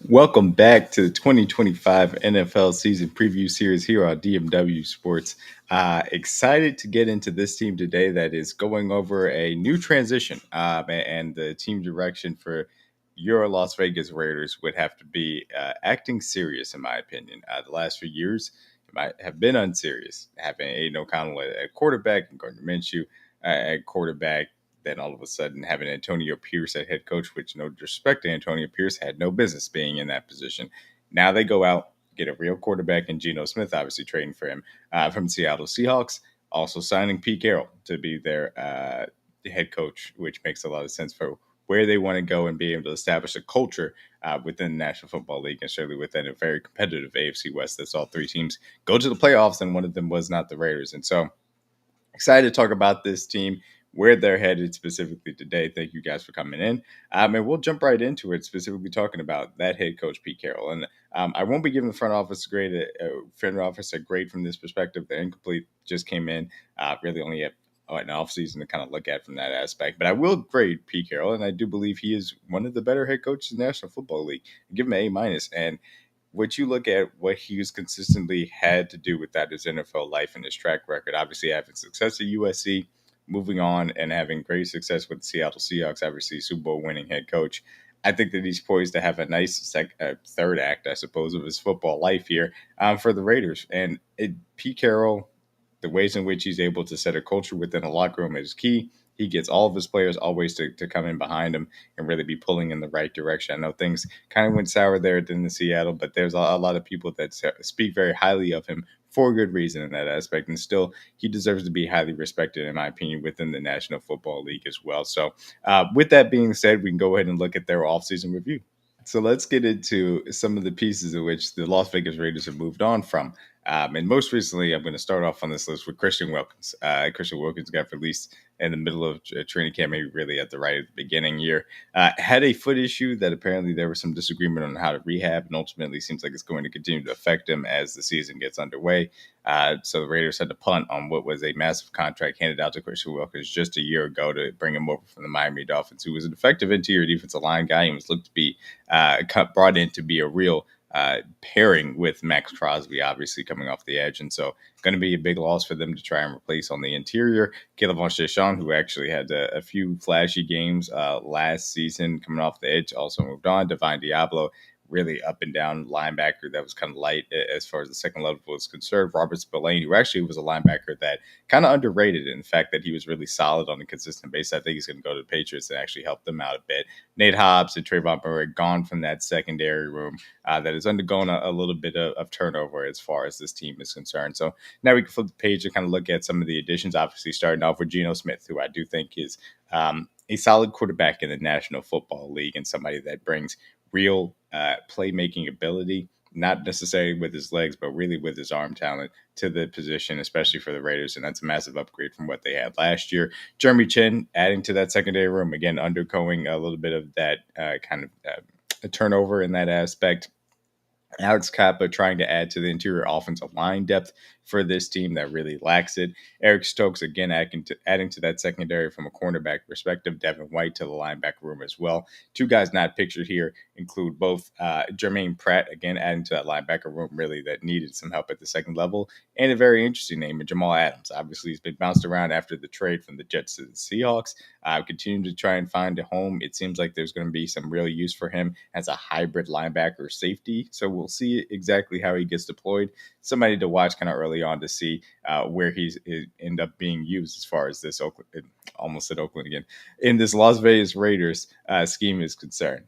Welcome back to the 2025 NFL season preview series here on DMW Sports. Excited to get into this team today that is going over a new transition, and the team direction for your Las Vegas Raiders would have to be acting serious, in my opinion. The last few years might have been unserious, having Aiden O'Connell at quarterback and Gardner Minshew at quarterback. Then all of a sudden having Antonio Pierce at head coach, which no disrespect to Antonio Pierce, had no business being in that position. Now they go out, get a real quarterback in Geno Smith, obviously trading for him from Seattle Seahawks, also signing Pete Carroll to be their head coach, which makes a lot of sense for where they want to go and be able to establish a culture within the National Football League and certainly within a very competitive AFC West. That's all three teams go to the playoffs, and one of them was not the Raiders. And so excited to talk about this team, where they're headed specifically today. Thank you guys for coming in. And we'll jump right into it, specifically talking about that head coach, Pete Carroll. And I won't be giving the front office a grade from this perspective. They're incomplete, just came in, really only at an offseason to kind of look at from that aspect. But I will grade Pete Carroll, and I do believe he is one of the better head coaches in the National Football League. I give him an A-. And what you look at what he's consistently had to do with that, his NFL life and his track record, obviously having success at USC, moving on and having great success with the Seattle Seahawks, obviously Super Bowl winning head coach. I think that he's poised to have a nice third act, I suppose, of his football life here for the Raiders. And Pete Carroll, the ways in which he's able to set a culture within a locker room is key. He gets all of his players always to come in behind him and really be pulling in the right direction. I know things kind of went sour there in the Seattle, but there's a lot of people that speak very highly of him for good reason in that aspect. And still, he deserves to be highly respected, in my opinion, within the National Football League as well. So with that being said, we can go ahead and look at their offseason review. So let's get into some of the pieces in which the Las Vegas Raiders have moved on from. And most recently, I'm going to start off on this list with Christian Wilkins. Christian Wilkins got released in the middle of training camp, maybe really at the beginning year. Had a foot issue that apparently there was some disagreement on how to rehab, and ultimately seems like it's going to continue to affect him as the season gets underway. So the Raiders had to punt on what was a massive contract handed out to Christian Wilkins just a year ago to bring him over from the Miami Dolphins, who was an effective interior defensive line guy and was looked to be brought in to be a real pairing with Maxx Crosby, obviously coming off the edge. And so going to be a big loss for them to try and replace on the interior. Caleb Von, who actually had a few flashy games last season coming off the edge, also moved on. Divine Diablo, really up and down linebacker that was kind of light as far as the second level was concerned. Robert Spillane, who actually was a linebacker that kind of underrated in the fact that he was really solid on a consistent basis. I think he's going to go to the Patriots and actually help them out a bit. Nate Hobbs and Trayvon Murray gone from that secondary room that has undergone a little bit of turnover as far as this team is concerned. So now we can flip the page and kind of look at some of the additions, obviously starting off with Geno Smith, who I do think is a solid quarterback in the National Football League and somebody that brings real playmaking ability, not necessarily with his legs, but really with his arm talent to the position, especially for the Raiders. And that's a massive upgrade from what they had last year. Jeremy Chin adding to that secondary room, again, undergoing a little bit of that a turnover in that aspect. Alex Kappa trying to add to the interior offensive line depth for this team that really lacks it. Eric Stokes, again, adding to that secondary from a cornerback perspective. Devin White to the linebacker room as well. Two guys not pictured here include both Jermaine Pratt, again, adding to that linebacker room really that needed some help at the second level. And a very interesting name, Jamal Adams. Obviously, he's been bounced around after the trade from the Jets to the Seahawks. Continuing to try and find a home. It seems like there's going to be some real use for him as a hybrid linebacker safety. So we'll see exactly how he gets deployed. Somebody to watch kind of early on to see where he's end up being used as far as this Oakland, almost said Oakland again, in this Las Vegas Raiders scheme is concerned.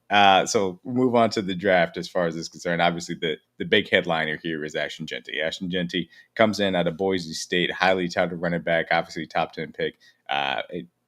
So we'll move on to the draft as far as this is concerned. Obviously, the big headliner here is Ashton Jeanty. Ashton Jeanty comes in out of Boise State, highly touted running back, obviously top 10 pick.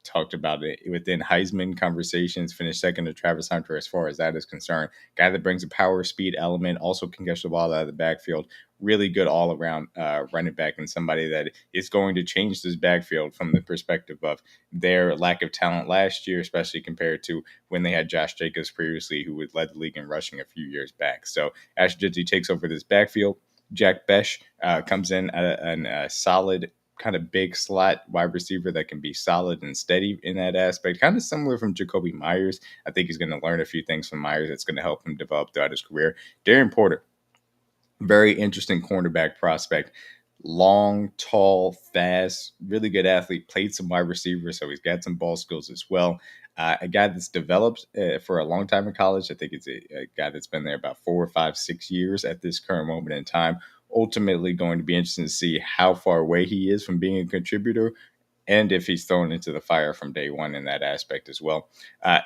Talked about it within Heisman conversations, finished second to Travis Hunter as far as that is concerned. Guy that brings a power speed element, also can catch the ball out of the backfield. Really good all around running back, and somebody that is going to change this backfield from the perspective of their lack of talent last year, especially compared to when they had Josh Jacobs previously, who had led the league in rushing a few years back. So Ashton Jeanty takes over this backfield. Jack Besh comes in at a solid kind of big slot wide receiver that can be solid and steady in that aspect. Kind of similar from Jakobi Meyers. I think he's going to learn a few things from Meyers that's going to help him develop throughout his career. Darren Porter, very interesting cornerback prospect. Long, tall, fast, really good athlete. Played some wide receiver, so he's got some ball skills as well. A guy that's developed for a long time in college. I think it's a guy that's been there about 4 or 5, 6 years at this current moment in time. Ultimately, going to be interesting to see how far away he is from being a contributor and if he's thrown into the fire from day one in that aspect as well.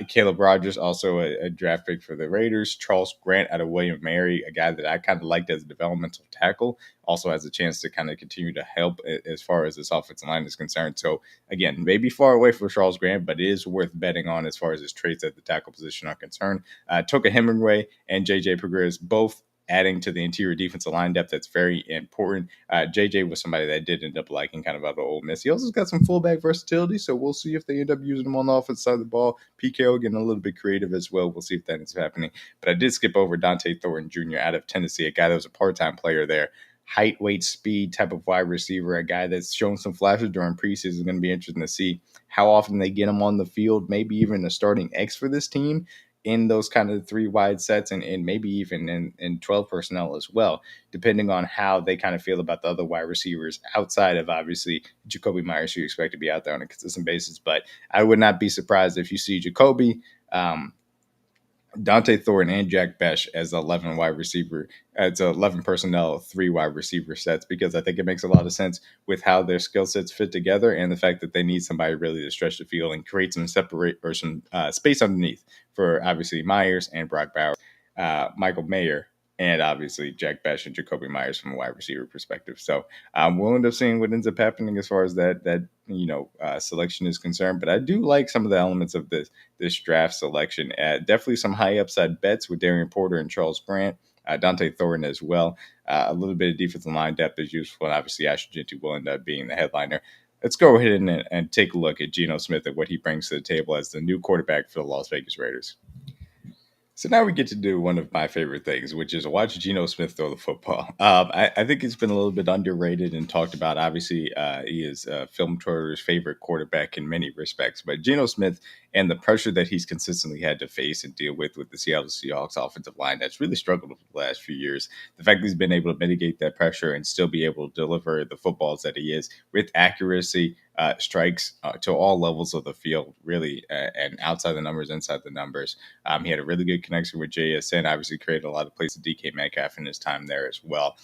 Caleb Rogers, also a draft pick for the Raiders. Charles Grant out of William Mary, a guy that I kind of liked as a developmental tackle, also has a chance to kind of continue to help as far as this offensive line is concerned. So, again, maybe far away for Charles Grant, but it is worth betting on as far as his traits at the tackle position are concerned. Toka Hemingway and J.J. Progress, both adding to the interior defensive line depth. That's very important. JJ was somebody that did end up liking kind of out of Ole Miss. He also got some fullback versatility, so we'll see if they end up using him on the offensive side of the ball. PKO getting a little bit creative as well. We'll see if that ends up happening. But I did skip over Donte Thornton Jr. out of Tennessee, a guy that was a part-time player there. Height, weight, speed type of wide receiver, a guy that's shown some flashes during preseason. Is going to be interesting to see how often they get him on the field, maybe even a starting X for this team in those kind of 3 wide sets and maybe even in 12 personnel as well, depending on how they kind of feel about the other wide receivers outside of obviously Jakobi Meyers, who you expect to be out there on a consistent basis. But I would not be surprised if you see Jakobi, Donte Thornton, and Jack Bech as 11 wide receiver. It's 11 personnel, 3 wide receiver sets, because I think it makes a lot of sense with how their skill sets fit together and the fact that they need somebody really to stretch the field and create some separate or some space underneath for obviously Meyers and Brock Bowers, Michael Mayer, and obviously Jack Bech and Jakobi Meyers from a wide receiver perspective. So we'll end up seeing what ends up happening as far as that selection is concerned. But I do like some of the elements of this draft selection. Definitely some high upside bets with Darren Porter and Charles Grant. Donte Thornton as well. A little bit of defensive line depth is useful, and obviously Ashton Jeanty will end up being the headliner. Let's go ahead and take a look at Geno Smith and what he brings to the table as the new quarterback for the Las Vegas Raiders. So now we get to do one of my favorite things, which is watch Geno Smith throw the football. I think it's been a little bit underrated and talked about. Obviously, he is film Twitter's favorite quarterback in many respects. But Geno Smith and the pressure that he's consistently had to face and deal with the Seattle Seahawks offensive line that's really struggled over the last few years. The fact that he's been able to mitigate that pressure and still be able to deliver the footballs that he is with accuracy, strikes to all levels of the field, really, and outside the numbers, inside the numbers. He had a really good connection with JSN, obviously created a lot of plays with DK Metcalf in his time there as well.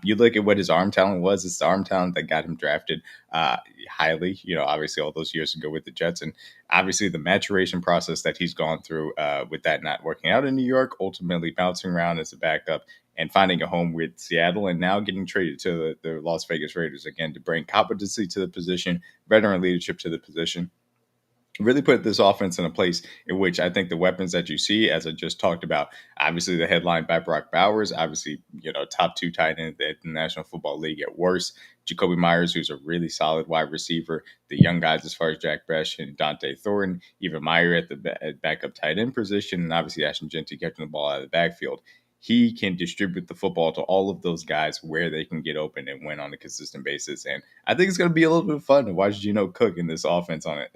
You look at what his arm talent was, it's the arm talent that got him drafted highly, obviously all those years ago with the Jets. And obviously the maturation process that he's gone through with that not working out in New York, ultimately bouncing around as a backup and finding a home with Seattle, and now getting traded to the Las Vegas Raiders again to bring competency to the position, veteran leadership to the position. Really put this offense in a place in which I think the weapons that you see, as I just talked about, obviously the headline by Brock Bowers, obviously, top 2 tight end at the National Football League at worst. Jakobi Meyers, who's a really solid wide receiver. The young guys as far as Jack Bech and Donte Thornton, even Meyer at the backup tight end position, and obviously Ashton Jeanty catching the ball out of the backfield. He can distribute the football to all of those guys where they can get open and win on a consistent basis. And I think it's going to be a little bit of fun to watch Geno cook in this offense on it,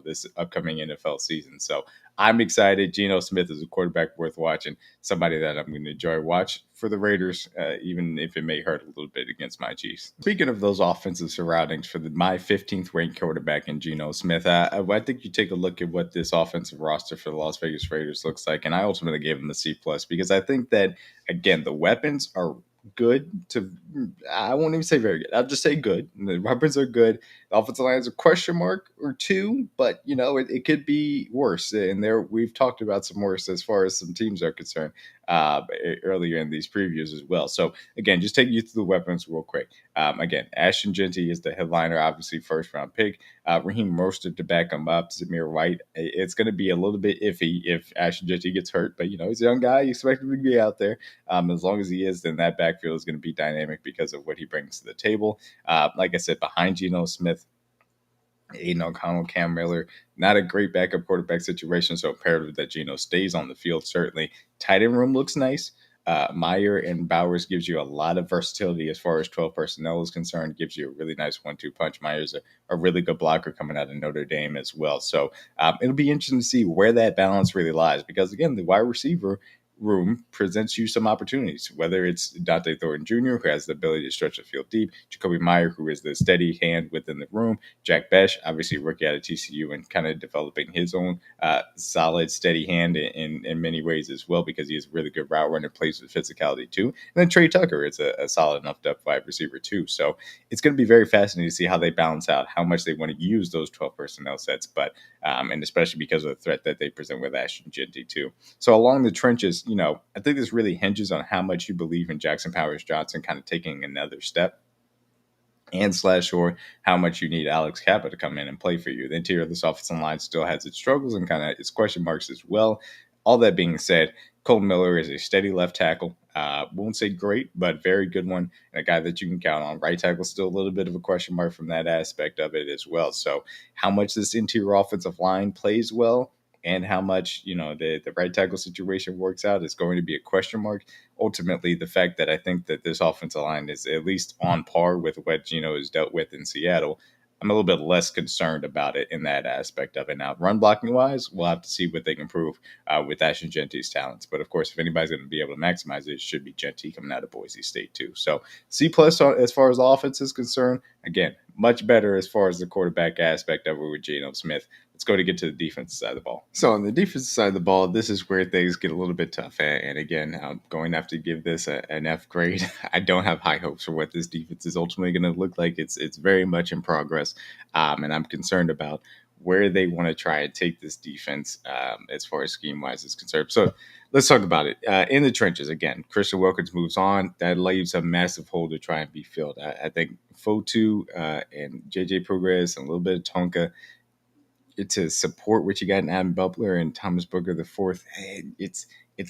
this upcoming NFL season. So I'm excited. Geno Smith is a quarterback worth watching, somebody that I'm going to enjoy watch for the Raiders, even if it may hurt a little bit against my Chiefs. Speaking of those offensive surroundings for my 15th ranked quarterback in Geno Smith, I think you take a look at what this offensive roster for the Las Vegas Raiders looks like, and I ultimately gave him a C+, because I think that, again, the weapons are good to, I won't even say very good. I'll just say good. The weapons are good. The offensive line is a question mark or two, but it could be worse. And we've talked about some worse as far as some teams are concerned earlier in these previews as well. So again, just taking you through the weapons real quick. Again, Ashton Jeanty is the headliner, obviously first round pick. Raheem Mostert to back him up. Zamir White. It's going to be a little bit iffy if Ashton Jeanty gets hurt, but he's a young guy. You expect him to be out there. As long as he is, then that backfield is going to be dynamic because of what he brings to the table. Like I said, behind Geno Smith, Aiden O'Connell, Cam Miller, not a great backup quarterback situation, so imperative that Geno stays on the field, certainly. Tight end room looks nice. Meyer and Bowers gives you a lot of versatility as far as 12 personnel is concerned. Gives you a really nice 1-2 punch. Meyer's a really good blocker coming out of Notre Dame as well. So it'll be interesting to see where that balance really lies, because again, the wide receiver room presents you some opportunities, whether it's Donte Thornton Jr., who has the ability to stretch the field deep, Jakobi Meyer, who is the steady hand within the room, Jack Besh, obviously rookie out of TCU and kind of developing his own solid, steady hand in many ways as well, because he is a really good route runner, plays with physicality too. And then Trey Tucker is a solid enough depth wide receiver too. So it's going to be very fascinating to see how they balance out how much they want to use those 12 personnel sets, but and especially because of the threat that they present with Ashton Jeanty too. So along the trenches, I think this really hinges on how much you believe in Jackson Powers Johnson kind of taking another step, and or how much you need Alex Kappa to come in and play for you. The interior of this offensive line still has its struggles and kind of its question marks as well. All that being said, Cole Miller is a steady left tackle. Won't say great, but very good one, and a guy that you can count on. Right tackle still a little bit of a question mark from that aspect of it as well. So how much this interior offensive line plays well and how much the right tackle situation works out is going to be a question mark. Ultimately, the fact that I think that this offensive line is at least on par with what Geno has dealt with in Seattle, I'm a little bit less concerned about it in that aspect of it. Now, run blocking wise, we'll have to see what they can prove with Ashton Jeanty's talents. But of course, if anybody's going to be able to maximize it, it should be Jeanty coming out of Boise State too. So C+ as far as the offense is concerned. Again, much better as far as the quarterback aspect of it with Geno Smith. Let's go to get to the defensive side of the ball. So on the defensive side of the ball, this is where things get a little bit tough. And again, I'm going to have to give this an F grade. I don't have high hopes for what this defense is ultimately going to look like. It's very much in progress. And I'm concerned about where they want to try and take this defense as far as scheme-wise is concerned. So let's talk about it. In the trenches, again, Christian Wilkins moves on. That leaves a massive hole to try and be filled. I think Fotu and J.J. Progress and a little bit of Tonka to support what you got in Adam Butler and Thomas Booker the fourth, it's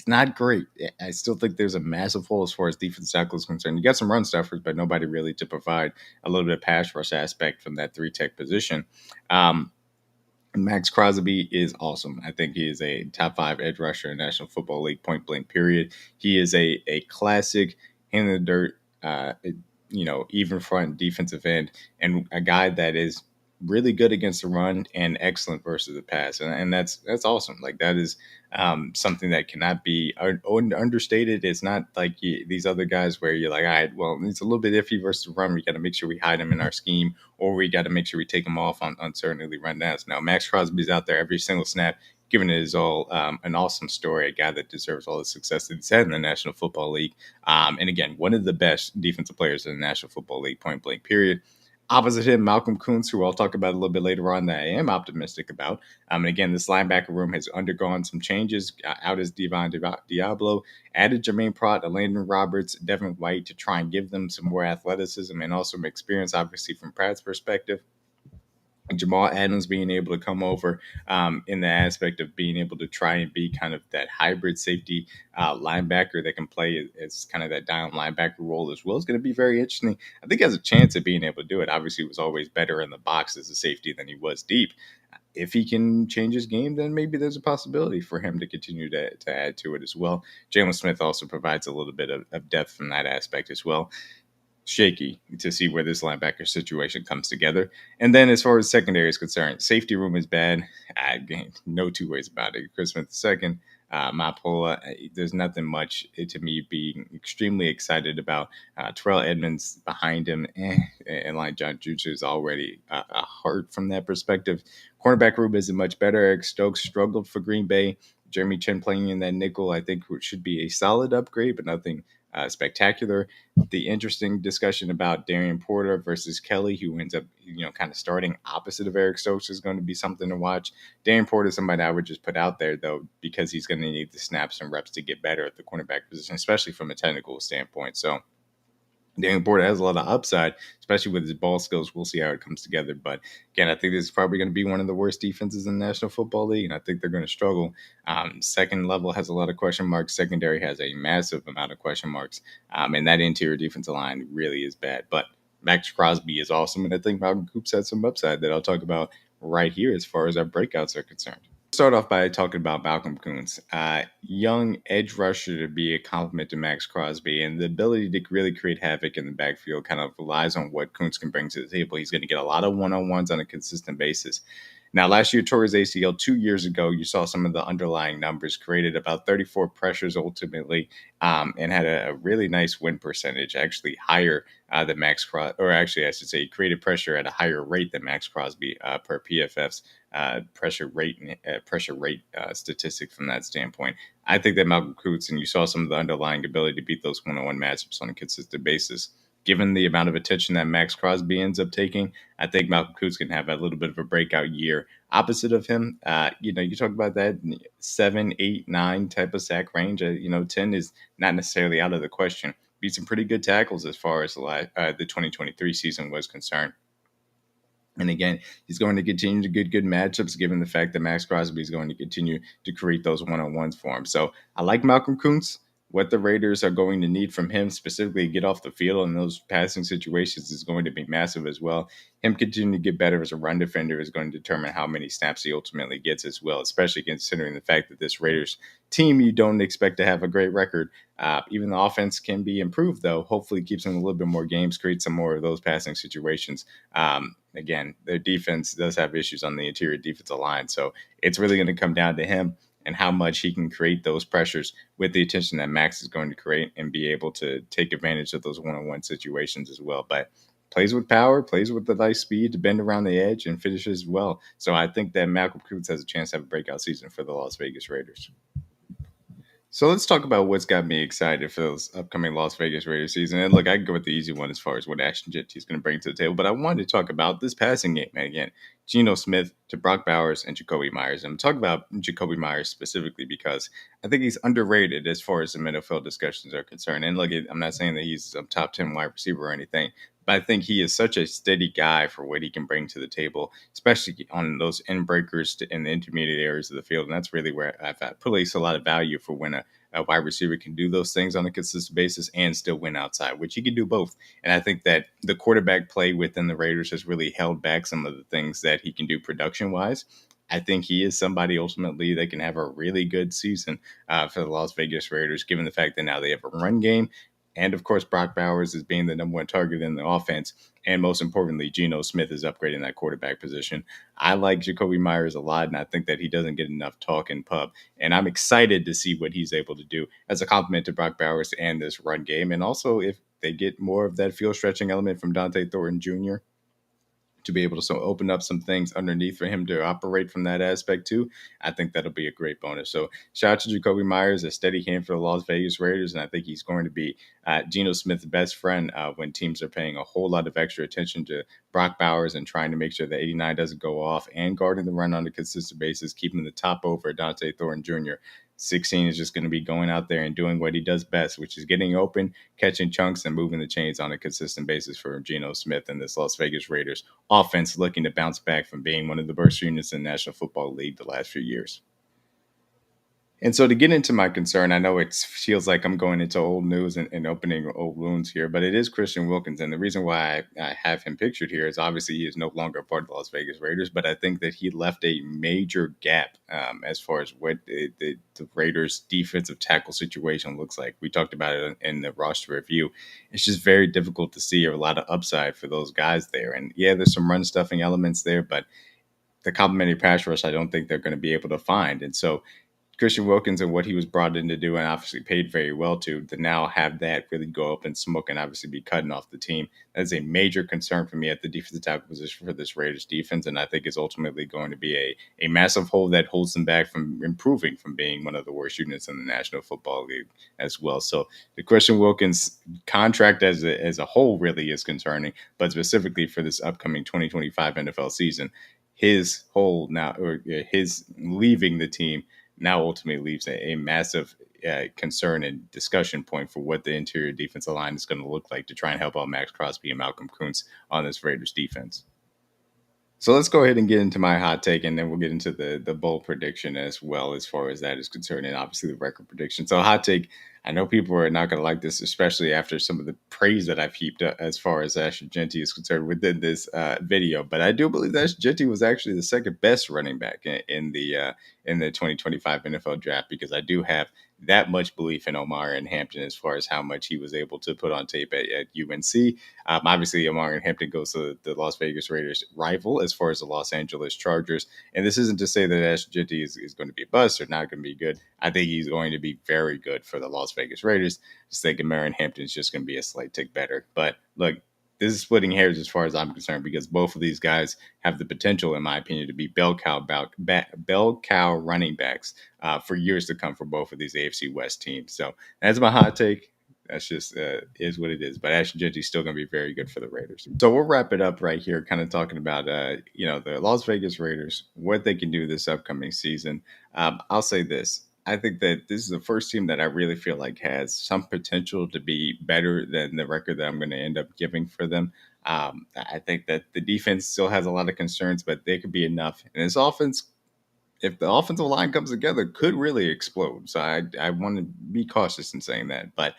not great. I still think there's a massive hole as far as defense tackle is concerned. You got some run stuffers, but nobody really to provide a little bit of pass rush aspect from that 3-tech position. Maxx Crosby is awesome. I think he is a top 5 edge rusher in National Football League, point blank period. He is a classic hand in the dirt, even front defensive end, and a guy that is really good against the run and excellent versus the pass. And that's awesome. Like that is something that cannot be understated. It's not like these other guys where you're like, all right, well, it's a little bit iffy versus the run. We got to make sure we hide him in our scheme, or we got to make sure we take him off on certain early run downs. Now, Maxx Crosby's out there every single snap, giving it his all. An awesome story, a guy that deserves all the success that he's had in the National Football League. And again, one of the best defensive players in the National Football League, point blank period. Opposite him, Malcolm Koonce, who I'll talk about a little bit later on, that I am optimistic about. And again, this linebacker room has undergone some changes. Out is Devon Diablo, added Jermaine Pratt, Landon Roberts, Devin White to try and give them some more athleticism and also some experience, obviously, from Pratt's perspective. Jamal Adams being able to come over in the aspect of being able to try and be kind of that hybrid safety linebacker that can play as kind of that down linebacker role as well is going to be very interesting. I think he has a chance of being able to do it. Obviously, he was always better in the box as a safety than he was deep. If he can change his game, then maybe there's a possibility for him to continue to add to it as well. Jalen Smith also provides a little bit of depth from that aspect as well. Shaky to see where this linebacker situation comes together. And then as far as secondary is concerned, safety room is bad. No two ways about it. Chris Smith II, Mapola, there's nothing much to me being extremely excited about. Terrell Edmonds behind him, and like John Juju is already a heart from that perspective. Cornerback room isn't much better. Eric Stokes struggled for Green Bay. Jeremy Chin playing in that nickel, I think, should be a solid upgrade, but nothing spectacular. The interesting discussion about Darian Porter versus Kelly, who ends up, kind of starting opposite of Eric Stokes, is going to be something to watch. Darian Porter is somebody I would just put out there, though, because he's going to need the snaps and reps to get better at the cornerback position, especially from a technical standpoint. So Darian Porter has a lot of upside, especially with his ball skills. We'll see how it comes together. But again, I think this is probably going to be one of the worst defenses in the National Football League, and I think they're going to struggle. Second level has a lot of question marks. Secondary has a massive amount of question marks. And that interior defensive line really is bad. But Maxx Crosby is awesome, and I think Malcolm Koop's had some upside that I'll talk about right here as far as our breakouts are concerned. Start off by talking about Malcolm Koonce, young edge rusher to be a complement to Maxx Crosby, and the ability to really create havoc in the backfield kind of relies on what Koonce can bring to the table. He's going to get a lot of one-on-ones on a consistent basis. Now, last year tore his ACL. 2 years ago, you saw some of the underlying numbers. Created about 34 pressures ultimately, and had a really nice win percentage, actually higher than Maxx Crosby, or actually, I should say, he created pressure at a higher rate than Maxx Crosby per PFF's pressure rate statistic from that standpoint. I think that Malcolm Koonce, and you saw some of the underlying ability to beat those one-on-one matchups on a consistent basis. Given the amount of attention that Maxx Crosby ends up taking, I think Malcolm Koonce can have a little bit of a breakout year. Opposite of him, you talk about that 7, 8, 9 type of sack range. 10 is not necessarily out of the question. Beat some pretty good tackles as far as the 2023 season was concerned. And again, he's going to continue to get good matchups, given the fact that Maxx Crosby is going to continue to create those one-on-ones for him. So I like Malcolm Koonce. What the Raiders are going to need from him, specifically get off the field in those passing situations, is going to be massive as well. Him continuing to get better as a run defender is going to determine how many snaps he ultimately gets as well, especially considering the fact that this Raiders team, you don't expect to have a great record. Even the offense can be improved, though. Hopefully keeps them a little bit more games, create some more of those passing situations. Again, their defense does have issues on the interior defensive line. So it's really going to come down to him and how much he can create those pressures with the attention that Maxx is going to create and be able to take advantage of those one-on-one situations as well. But plays with power, plays with the nice speed to bend around the edge and finishes well. So I think that Malcolm Koonce has a chance to have a breakout season for the Las Vegas Raiders. So let's talk about what's got me excited for this upcoming Las Vegas Raiders season. And look, I can go with the easy one as far as what Ashton Jeanty is going to bring to the table, but I wanted to talk about this passing game. And again, Geno Smith to Brock Bowers and Jakobi Meyers. And I'm talking about Jakobi Meyers specifically because I think he's underrated as far as the NFL discussions are concerned. And look, I'm not saying that he's a top 10 wide receiver or anything, but I think he is such a steady guy for what he can bring to the table, especially on those end breakers in the intermediate areas of the field. And that's really where I've placed a lot of value for when a wide receiver can do those things on a consistent basis and still win outside, which he can do both. And I think that the quarterback play within the Raiders has really held back some of the things that he can do production-wise. I think he is somebody ultimately that can have a really good season for the Las Vegas Raiders, given the fact that now they have a run game. And of course, Brock Bowers is being the number one target in the offense. And most importantly, Geno Smith is upgrading that quarterback position. I like Jakobi Meyers a lot, and I think that he doesn't get enough talk in pub. And I'm excited to see what he's able to do as a complement to Brock Bowers and this run game. And also, if they get more of that field stretching element from Donte Thornton Jr., to be able to open up some things underneath for him to operate from that aspect too, I think that'll be a great bonus. So shout out to Jakobi Meyers, a steady hand for the Las Vegas Raiders, and I think he's going to be Geno Smith's best friend when teams are paying a whole lot of extra attention to Brock Bowers and trying to make sure that 89 doesn't go off and guarding the run on a consistent basis, keeping the top over Donte Thornton Jr. 16 is just going to be going out there and doing what he does best, which is getting open, catching chunks, and moving the chains on a consistent basis for Geno Smith and this Las Vegas Raiders offense looking to bounce back from being one of the worst units in the National Football League the last few years. And so to get into my concern, I know it feels like I'm going into old news and opening old wounds here, but it is Christian Wilkins. And the reason why I have him pictured here is obviously he is no longer a part of the Las Vegas Raiders, but I think that he left a major gap as far as what the Raiders' defensive tackle situation looks like. We talked about it in the roster review. It's just very difficult to see a lot of upside for those guys there. And yeah, there's some run stuffing elements there, but the complementary pass rush, I don't think they're going to be able to find. And so Christian Wilkins and what he was brought in to do and obviously paid very well to now have that really go up in smoke and obviously be cutting off the team. That is a major concern for me at the defensive tackle position for this Raiders defense, and I think is ultimately going to be a massive hole that holds them back from improving from being one of the worst units in the National Football League as well. So the Christian Wilkins contract as a whole really is concerning, but specifically for this upcoming 2025 NFL season, his leaving the team now ultimately leaves a massive concern and discussion point for what the interior defensive line is going to look like to try and help out Maxx Crosby and Malcolm Koonce on this Raiders defense. So let's go ahead and get into my hot take, and then we'll get into the bold prediction as well, as far as that is concerned, and obviously the record prediction. So hot take. I know people are not going to like this, especially after some of the praise that I've heaped up as far as Ashton Jeanty is concerned within this video. But I do believe that Jeanty was actually the second best running back in the 2025 NFL draft, because I do have that much belief in Omar and Hampton as far as how much he was able to put on tape at UNC. Obviously, Omar Hampton goes to the Las Vegas Raiders rival as far as the Los Angeles Chargers. And this isn't to say that Ashton Jeanty is going to be a bust or not going to be good. I think he's going to be very good for the Las Vegas Raiders. Just think Omar Hampton is just going to be a slight tick better. But look, this is splitting hairs as far as I'm concerned, because both of these guys have the potential, in my opinion, to be bell cow running backs for years to come for both of these AFC West teams. So that's my hot take. That's just is what it is. But Ashton Jeanty is still going to be very good for the Raiders. So we'll wrap it up right here, kind of talking about the Las Vegas Raiders, what they can do this upcoming season. I'll say this. I think that this is the first team that I really feel like has some potential to be better than the record that I'm going to end up giving for them. I think that the defense still has a lot of concerns, but they could be enough. And this offense, if the offensive line comes together, could really explode. So I want to be cautious in saying that. But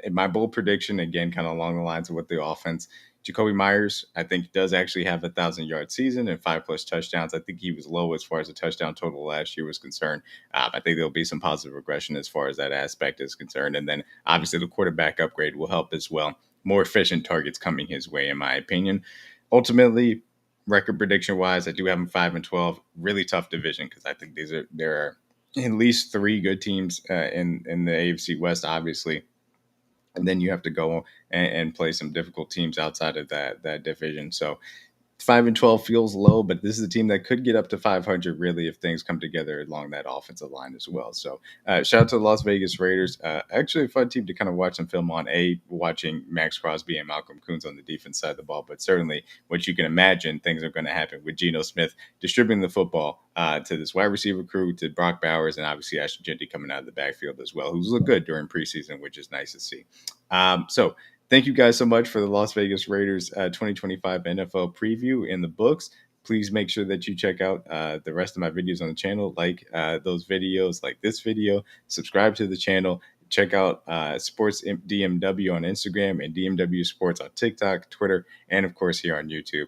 in my bold prediction, again, kind of along the lines of what the offense, Jakobi Meyers, I think does actually have 1,000-yard season and 5+ touchdowns. I think he was low as far as the touchdown total last year was concerned. I think there'll be some positive regression as far as that aspect is concerned. And then obviously the quarterback upgrade will help as well. More efficient targets coming his way, in my opinion. Ultimately, record prediction wise, I do have them 5-12. Really tough division, because I think there are at least three good teams in the AFC West, obviously, and then you have to go and play some difficult teams outside of that division. So 5-12 feels low, but this is a team that could get up to 500 really if things come together along that offensive line as well. So shout out to the Las Vegas Raiders. Actually a fun team to kind of watch some film on, watching Maxx Crosby and Malcolm Koonce on the defense side of the ball, but certainly what you can imagine things are going to happen with Geno Smith distributing the football to this wide receiver crew, to Brock Bowers, and obviously Ashton Jeanty coming out of the backfield as well, who's looked good during preseason, which is nice to see. So thank you guys so much for the Las Vegas Raiders 2025 NFL preview in the books. Please make sure that you check out the rest of my videos on the channel, like those videos, like this video, subscribe to the channel, check out Sports DMW on Instagram and DMW Sports on TikTok, Twitter, and of course here on YouTube.